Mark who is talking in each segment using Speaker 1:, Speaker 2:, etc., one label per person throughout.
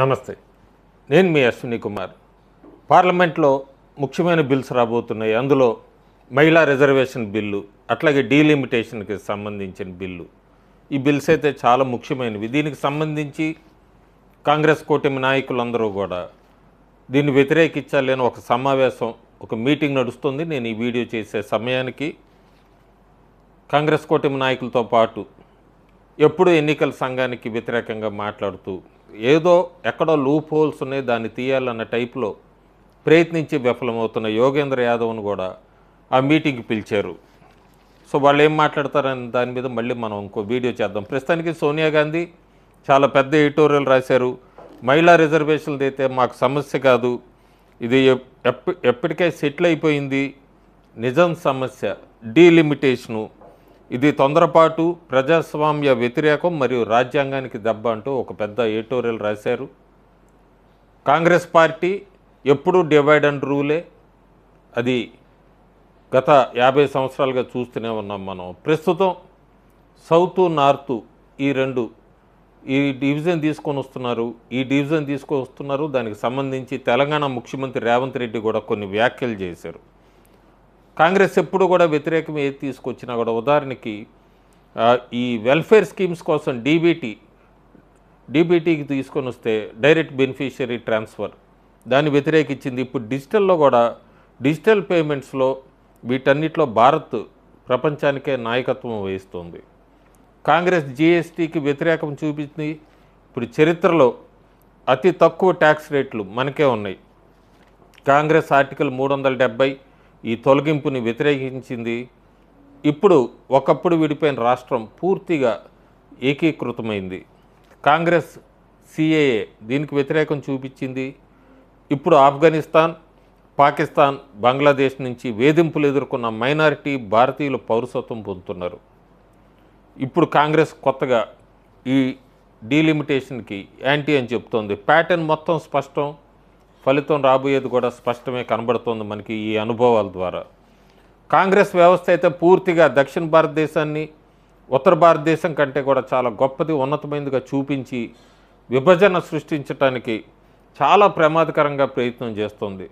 Speaker 1: నమస్తే. నేను మీ అశ్విని కుమార్. పార్లమెంట్లో ముఖ్యమైన బిల్స్ రాబోతున్నాయి. అందులో మహిళా రిజర్వేషన్ బిల్లు, అట్లాగే డీలిమిటేషన్కి సంబంధించిన బిల్లు. ఈ బిల్స్ అయితే చాలా ముఖ్యమైనవి. దీనికి సంబంధించి కాంగ్రెస్ కూటమి నాయకులందరూ కూడా దీన్ని వ్యతిరేకించాలి అని ఒక సమావేశం, ఒక మీటింగ్ నడుస్తుంది. నేను ఈ వీడియో చేసే సమయానికి కాంగ్రెస్ కూటమి నాయకులతో పాటు ఎప్పుడు ఎన్నికల సంఘానికి వ్యతిరేకంగా మాట్లాడుతూ ఏదో ఎక్కడో లూప్ హోల్స్ ఉన్నాయి, దాన్ని తీయాలన్న టైప్లో ప్రయత్నించి విఫలమవుతున్న యోగేంద్ర యాదవ్ను కూడా ఆ మీటింగ్కి పిలిచారు. సో వాళ్ళు ఏం మాట్లాడతారని దాని మీద మళ్ళీ మనం ఇంకో వీడియో చేద్దాం. ప్రస్తుతానికి సోనియా గాంధీ చాలా పెద్ద ఎడిటోరియల్ రాశారు. మహిళా రిజర్వేషన్లు అయితే మాకు సమస్య కాదు, ఇది ఎప్పటికే సెటిల్ అయిపోయింది, నిజం సమస్య డీలిమిటేషను, ఇది తొందరపాటు, ప్రజాస్వామ్య వ్యతిరేకం మరియు రాజ్యాంగానికి దెబ్బ అంటూ ఒక పెద్ద ఎడిటోరియల్ రాశారు. కాంగ్రెస్ పార్టీ ఎప్పుడూ డివైడ్ అండ్ రూలే, అది గత 50 సంవత్సరాలుగా చూస్తూనే ఉన్నాం మనం. ప్రస్తుతం సౌత్ నార్త్ ఈ డివిజన్ తీసుకొని వస్తున్నారు. దానికి సంబంధించి తెలంగాణ ముఖ్యమంత్రి రేవంత్ రెడ్డి కూడా కొన్ని వ్యాఖ్యలు చేశారు. కాంగ్రెస్ ఎప్పుడు కూడా వ్యతిరేకం ఏది తీసుకొచ్చినా కూడా, ఉదాహరణకి ఈ వెల్ఫేర్ స్కీమ్స్ కోసం డీబీటీకి తీసుకొని వస్తే డైరెక్ట్ బెనిఫిషియరీ ట్రాన్స్ఫర్, దాన్ని వ్యతిరేకించింది. ఇప్పుడు డిజిటల్లో కూడా డిజిటల్ పేమెంట్స్లో వీటన్నిటిలో భారత్ ప్రపంచానికే నాయకత్వం వహిస్తుంది. కాంగ్రెస్ జీఎస్టీకి వ్యతిరేకం చూపించింది. ఇప్పుడు చరిత్రలో అతి తక్కువ ట్యాక్స్ రేట్లు మనకే ఉన్నాయి. కాంగ్రెస్ ఆర్టికల్ 370 ఈ తొలగింపుని వ్యతిరేకించింది. ఇప్పుడు ఒకప్పుడు విడిపోయిన రాష్ట్రం పూర్తిగా ఏకీకృతమైంది. కాంగ్రెస్ సిఏఏ దీనికి వ్యతిరేకం చూపించింది. ఇప్పుడు ఆఫ్ఘనిస్తాన్, పాకిస్తాన్, బంగ్లాదేశ్ నుంచి వేధింపులు ఎదుర్కొన్న మైనారిటీ భారతీయులు పౌరసత్వం పొందుతున్నారు. ఇప్పుడు కాంగ్రెస్ కొత్తగా ఈ డీలిమిటేషన్కి యాంటీ అని చెప్తోంది. ప్యాటర్న్ మొత్తం స్పష్టం, ఫలితం రాబోయేది కూడా స్పష్టమే కనబడుతోంది మనకి ఈ అనుభవాల ద్వారా. కాంగ్రెస్ వ్యవస్థ అయితే పూర్తిగా దక్షిణ భారతదేశాన్ని ఉత్తర భారతదేశం కంటే కూడా చాలా గొప్పది, ఉన్నతమైనదిగా చూపించి విభజన సృష్టించడానికి చాలా ప్రమాదకరంగా ప్రయత్నం చేస్తుంది.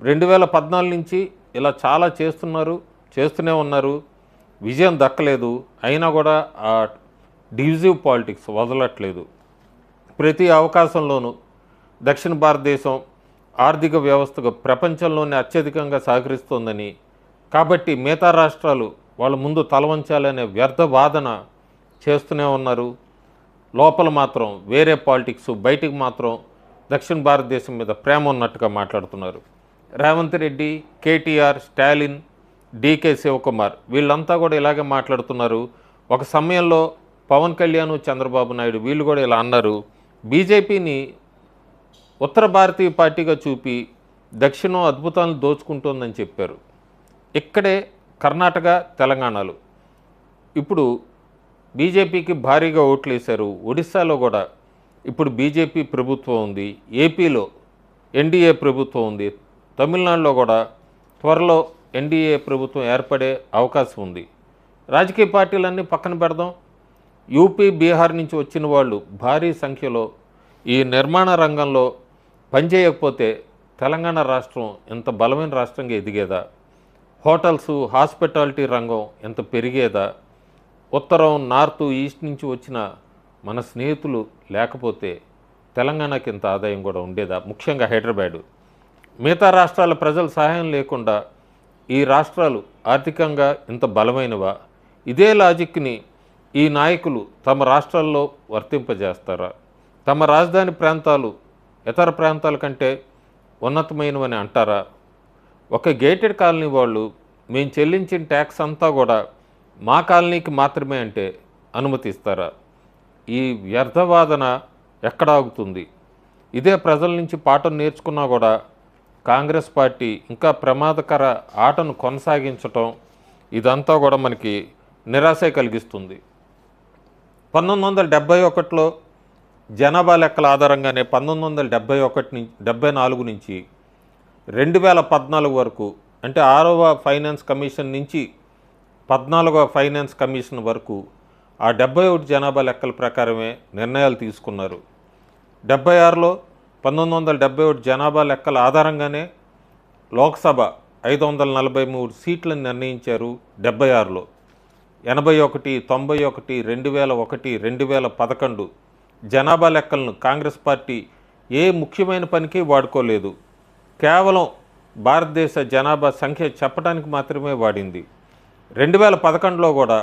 Speaker 1: 2014 నుంచి ఇలా చాలా చేస్తూనే ఉన్నారు. విజయం దక్కలేదు. అయినా కూడా ఆ డివిజివ్ పాలిటిక్స్ వదలట్లేదు. ప్రతి అవకాశంలోనూ దక్షిణ భారతదేశం ఆర్థిక వ్యవస్థకు ప్రపంచంలోనే అత్యధికంగా సహకరిస్తోందని, కాబట్టి మిగతా రాష్ట్రాలు వాళ్ళ ముందు తలవంచాలనే వ్యర్థ వాదన చేస్తూనే ఉన్నారు. లోపల మాత్రం వేరే పాలిటిక్స్, బయటికి మాత్రం దక్షిణ భారతదేశం మీద ప్రేమ ఉన్నట్టుగా మాట్లాడుతున్నారు. రేవంత్ రెడ్డి, కేటీఆర్, స్టాలిన్, డీకే శివకుమార్ వీళ్ళంతా కూడా ఇలాగే మాట్లాడుతున్నారు. ఒక సమయంలో పవన్ కళ్యాణ్, చంద్రబాబు నాయుడు వీళ్ళు కూడా ఇలా అన్నారు. బీజేపీని ఉత్తర భారతీయ పార్టీగా చూపి దక్షిణం అద్భుతాలను దోచుకుంటోందని చెప్పారు. ఇక్కడే కర్ణాటక, తెలంగాణలో ఇప్పుడు బీజేపీకి భారీగా ఓట్లు వేశారు. ఒడిశాలో కూడా ఇప్పుడు బీజేపీ ప్రభుత్వం ఉంది. ఏపీలో ఎన్డీఏ ప్రభుత్వం ఉంది. తమిళనాడులో కూడా త్వరలో ఎన్డీఏ ప్రభుత్వం ఏర్పడే అవకాశం ఉంది. రాజకీయ పార్టీలన్నీ పక్కన పెడదాం. యూపీ, బీహార్ నుంచి వచ్చిన వాళ్ళు భారీ సంఖ్యలో ఈ నిర్మాణ రంగంలో పనిచేయకపోతే తెలంగాణ రాష్ట్రం ఎంత బలమైన రాష్ట్రంగా ఎదిగేదా? హోటల్స్, హాస్పిటాలిటీ రంగం ఎంత పెరిగేదా? ఉత్తరం, నార్త్, ఈస్ట్ నుంచి వచ్చిన మన స్నేహితులు లేకపోతే తెలంగాణకి ఇంత ఆదాయం కూడా ఉండేదా? ముఖ్యంగా హైదరాబాదు. మిగతా రాష్ట్రాల ప్రజల సహాయం లేకుండా ఈ రాష్ట్రాలు ఆర్థికంగా ఇంత బలమైనవా? ఇదే లాజిక్ని ఈ నాయకులు తమ రాష్ట్రాల్లో వర్తింపజేస్తారా? తమ రాజధాని ప్రాంతాలు ఇతర ప్రాంతాల కంటే ఉన్నతమైనవని అంటారా? ఒక గేటెడ్ కాలనీ వాళ్ళు మేము చెల్లించిన ట్యాక్స్ అంతా కూడా మా కాలనీకి మాత్రమే అంటే అనుమతిస్తారా? ఈ వ్యర్థవాదన ఎక్కడ ఆగుతుంది? ఇదే ప్రజల నుంచి పాఠం నేర్చుకున్నా కూడా కాంగ్రెస్ పార్టీ ఇంకా ప్రమాదకర ఆటను కొనసాగించటం, ఇదంతా కూడా మనకి నిరాశ కలిగిస్తుంది. 1971లో జనాభా లెక్కల ఆధారంగానే 1974 నుంచి 2014 వరకు, అంటే 6వ ఫైనాన్స్ కమిషన్ నుంచి 14వ ఫైనాన్స్ కమిషన్ వరకు ఆ 71 జనాభా లెక్కల ప్రకారమే నిర్ణయాలు తీసుకున్నారు. 76లో 1971 జనాభా లెక్కల ఆధారంగానే లోక్సభ 543 సీట్లను నిర్ణయించారు 76లో. 81, 91, 2001, 2011 జనాభా లెక్కలను కాంగ్రెస్ పార్టీ ఏ ముఖ్యమైన పనికి వాడుకోలేదు. కేవలం భారతదేశ జనాభా సంఖ్య చెప్పడానికి మాత్రమే వాడింది. 2011లో కూడా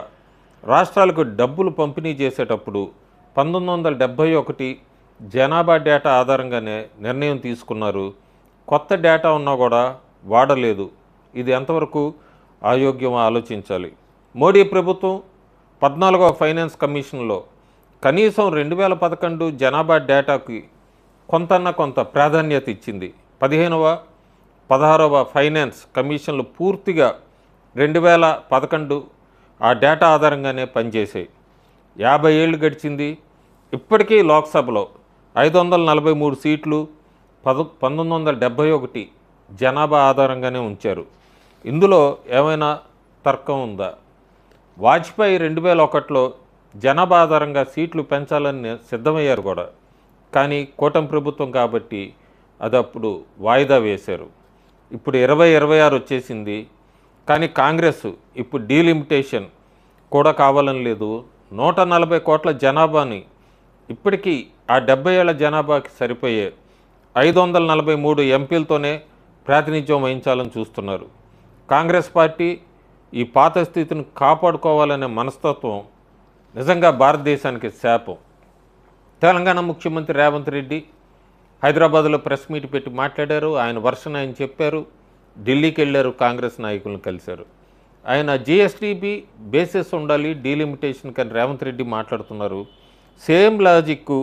Speaker 1: రాష్ట్రాలకు డబ్బులు పంపిణీ చేసేటప్పుడు 1971 జనాభా డేటా ఆధారంగానే నిర్ణయం తీసుకున్నారు. కొత్త డేటా ఉన్నా కూడా వాడలేదు. ఇది ఎంతవరకు అయోగ్యం ఆలోచించాలి. మోడీ ప్రభుత్వం 14వ ఫైనాన్స్ కమిషన్లో కనీసం 2011 జనాభా డేటాకి కొంత ప్రాధాన్యత ఇచ్చింది. 15వ 16వ ఫైనాన్స్ కమిషన్లు పూర్తిగా 2011 ఆ డేటా ఆధారంగానే పనిచేసాయి. 50 ఏళ్ళు గడిచింది. ఇప్పటికీ లోక్సభలో 543 సీట్లు 1971 జనాభా ఆధారంగానే ఉంచారు. ఇందులో ఏమైనా తర్కం ఉందా? వాజ్పేయి 2001లో జనాభా ఆధారంగా సీట్లు పెంచాలని సిద్ధమయ్యారు కూడా. కానీ కూటమి ప్రభుత్వం కాబట్టి అది అప్పుడు వాయిదా వేశారు. ఇప్పుడు 2026 వచ్చేసింది. కానీ కాంగ్రెస్ ఇప్పుడు డీలిమిటేషన్ కూడా కావాలని లేదు. 140 కోట్ల జనాభాని ఇప్పటికీ ఆ 70 ఏళ్ల జనాభాకి సరిపోయే 543 ఎంపీలతోనే ప్రాతినిధ్యం వహించాలని చూస్తున్నారు. కాంగ్రెస్ పార్టీ ఈ పాత స్థితిని కాపాడుకోవాలనే మనస్తత్వం నిజంగా భారతదేశానికి శాపం. తెలంగాణ ముఖ్యమంత్రి రేవంత్ రెడ్డి హైదరాబాద్లో ప్రెస్ మీట్ పెట్టి మాట్లాడారు. ఆయన వర్షన్ ఆయన చెప్పారు. ఢిల్లీకి వెళ్ళారు, కాంగ్రెస్ నాయకులను కలిశారు. ఆయన జిఎస్టీపీ బేసిస్ ఉండాలి, డీలిమిటేషన్ కానీ రేవంత్ రెడ్డి మాట్లాడుతున్నారు. సేమ్ లాజిక్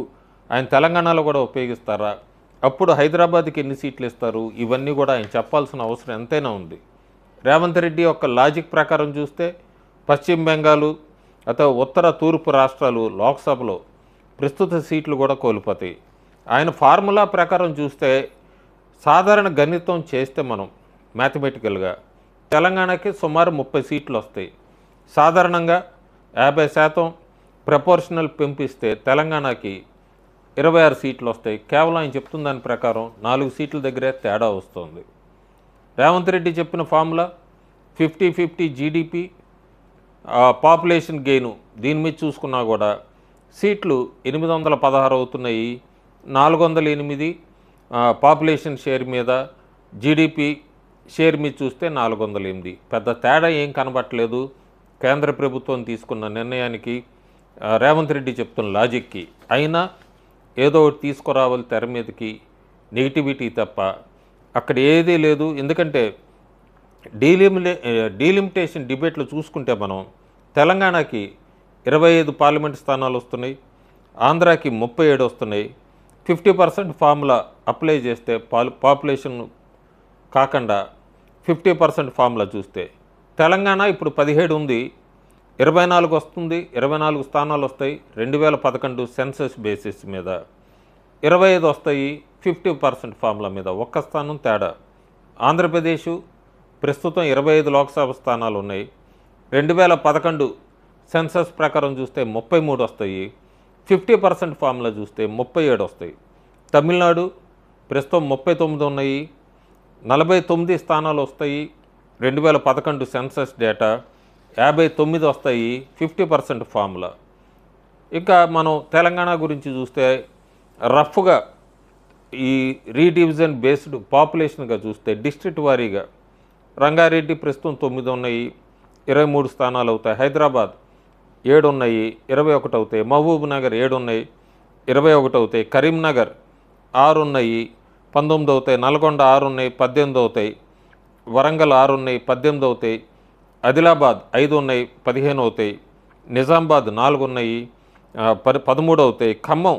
Speaker 1: ఆయన తెలంగాణలో కూడా ఉపయోగిస్తారా? అప్పుడు హైదరాబాద్కి ఎన్ని సీట్లు ఇస్తారు? ఇవన్నీ కూడా ఆయన చెప్పాల్సిన అవసరం ఎంతైనా ఉంది. రేవంత్ రెడ్డి యొక్క లాజిక్ ప్రకారం చూస్తే పశ్చిమ బెంగాల్ అథవా ఉత్తర తూర్పు రాష్ట్రాలు లోక్సభలో ప్రస్తుత సీట్లు కూడా కోల్పోతాయి. ఆయన ఫార్ములా ప్రకారం చూస్తే సాధారణ గణితం చేస్తే మనం మ్యాథమెటికల్గా తెలంగాణకి సుమారు 30 సీట్లు వస్తాయి. సాధారణంగా 50% ప్రపోర్షనల్ పెంపిస్తే తెలంగాణకి 26 సీట్లు వస్తాయి. కేవలం ఆయన చెప్తున్న దాని ప్రకారం 4 సీట్ల దగ్గరే తేడా వస్తుంది. రేవంత్ రెడ్డి చెప్పిన ఫార్ములా 50-50 జీడిపి పాపులేషన్ గెయిన్ దీని మీద చూసుకున్నా కూడా సీట్లు 816 అవుతున్నాయి. 408 పాపులేషన్ షేర్ మీద, జీడిపి షేర్ మీద చూస్తే 408. పెద్ద తేడా ఏం కనబట్టలేదు. కేంద్ర ప్రభుత్వం తీసుకున్న నిర్ణయానికి రేవంత్ రెడ్డి చెప్తున్న లాజిక్కి. అయినా ఏదో ఒకటి తీసుకురావాలి తెర మీదకి, నెగిటివిటీ తప్ప అక్కడ ఏదీ లేదు. ఎందుకంటే డీలిమిటేషన్ డిబేట్లు చూసుకుంటే మనం తెలంగాణకి 25 పార్లమెంట్ స్థానాలు వస్తున్నాయి, ఆంధ్రాకి 37 వస్తున్నాయి. 50% ఫార్ములా అప్లై చేస్తే పాపులేషన్ కాకుండా 50% ఫార్ములా చూస్తే తెలంగాణ ఇప్పుడు 17 ఉంది, 24 వస్తుంది. 24 స్థానాలు వస్తాయి 2011 సెన్సస్ బేసిస్ మీద. 25 వస్తాయి 50% ఫార్ములా మీద. ఒక్క స్థానం తేడా. ఆంధ్రప్రదేశ్ ప్రస్తుతం 25 లోక్సభ స్థానాలు ఉన్నాయి. 2011 సెన్సస్ ప్రకారం చూస్తే 33 వస్తాయి. 50% ఫార్ములా చూస్తే 37 వస్తాయి. తమిళనాడు ప్రస్తుతం 39 ఉన్నాయి, 49 స్థానాలు వస్తాయి 2011 సెన్సస్ డేటా. 59 వస్తాయి 50% ఫార్ములా. ఇంకా మనం తెలంగాణ గురించి చూస్తే రఫ్గా ఈ రీడివిజన్ బేస్డ్ పాపులేషన్గా చూస్తే డిస్ట్రిక్ట్ వారీగా రంగారెడ్డి ప్రస్తుతం 9 ఉన్నాయి, 23 స్థానాలు అవుతాయి. హైదరాబాద్ 7 ఉన్నాయి, 21 అవుతాయి. మహబూబ్ నగర్ 7 ఉన్నాయి, 21 అవుతాయి. కరీంనగర్ 6 ఉన్నాయి, 19 అవుతాయి. నల్గొండ 6 ఉన్నాయి, 18 అవుతాయి. వరంగల్ 6 ఉన్నాయి, 18 అవుతాయి. ఆదిలాబాద్ 5 ఉన్నాయి, 15 అవుతాయి. నిజామాబాద్ 4 ఉన్నాయి, 13 అవుతాయి. ఖమ్మం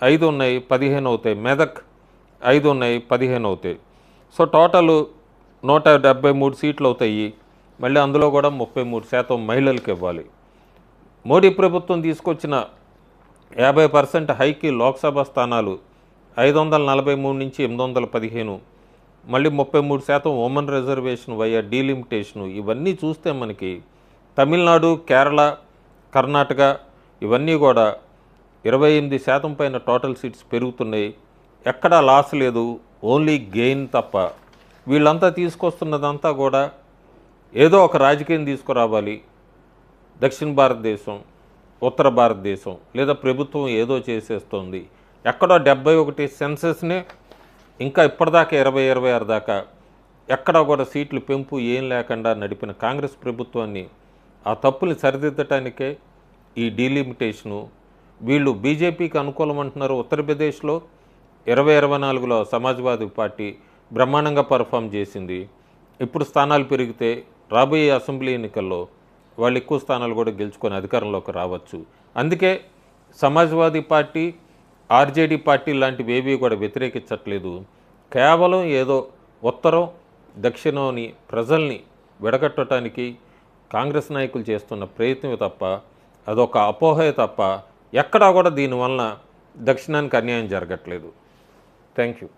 Speaker 1: 5 ఉన్నాయి, 15 అవుతాయి. మెదక్ 5 ఉన్నాయి, 15 అవుతాయి. సో టోటల్ 173 సీట్లు అవుతాయి. మళ్ళీ అందులో కూడా 33% మహిళలకు ఇవ్వాలి. మోడీ ప్రభుత్వం తీసుకొచ్చిన 50% హైకి లోక్సభ స్థానాలు 543 నుంచి 815, మళ్ళీ 33% ఉమెన్ రిజర్వేషన్ వయా డీలిమిటేషను. ఇవన్నీ చూస్తే మనకి తమిళనాడు, కేరళ, కర్ణాటక ఇవన్నీ కూడా 28% పైన టోటల్ సీట్స్ పెరుగుతున్నాయి. ఎక్కడా లాస్ లేదు, ఓన్లీ గెయిన్ తప్ప. వీళ్ళంతా తీసుకొస్తున్నదంతా కూడా ఏదో ఒక రాజకీయం తీసుకురావాలి, దక్షిణ భారతదేశం, ఉత్తర భారతదేశం లేదా ప్రభుత్వం ఏదో చేసేస్తుంది. ఎక్కడో 71 సెన్సెస్నే ఇంకా ఇప్పటిదాకా 2026 దాకా ఎక్కడా కూడా సీట్లు పెంపు ఏం లేకుండా నడిపిన కాంగ్రెస్ ప్రభుత్వాన్ని ఆ తప్పుని సరిదిద్దటానికే ఈ డీలిమిటేషను. వీళ్ళు బీజేపీకి అనుకూలం అంటున్నారు. ఉత్తరప్రదేశ్లో 2024లో సమాజ్వాదీ పార్టీ బ్రహ్మాండంగా పర్ఫామ్ చేసింది. ఇప్పుడు స్థానాలు పెరిగితే రాబోయే అసెంబ్లీ ఎన్నికల్లో వాళ్ళు ఎక్కువ స్థానాలు కూడా గెలుచుకొని అధికారంలోకి రావచ్చు. అందుకే సమాజ్వాదీ పార్టీ, ఆర్జేడీ పార్టీ లాంటివి ఏవి కూడా వ్యతిరేకించట్లేదు. కేవలం ఏదో ఉత్తరం దక్షిణంని ప్రజల్ని విడగొట్టడానికి కాంగ్రెస్ నాయకులు చేస్తున్న ప్రయత్నమే తప్ప, అదొక అపోహే తప్ప, ఎక్కడా కూడా దీనివలన దక్షిణానికి అన్యాయం జరగట్లేదు. Thank you.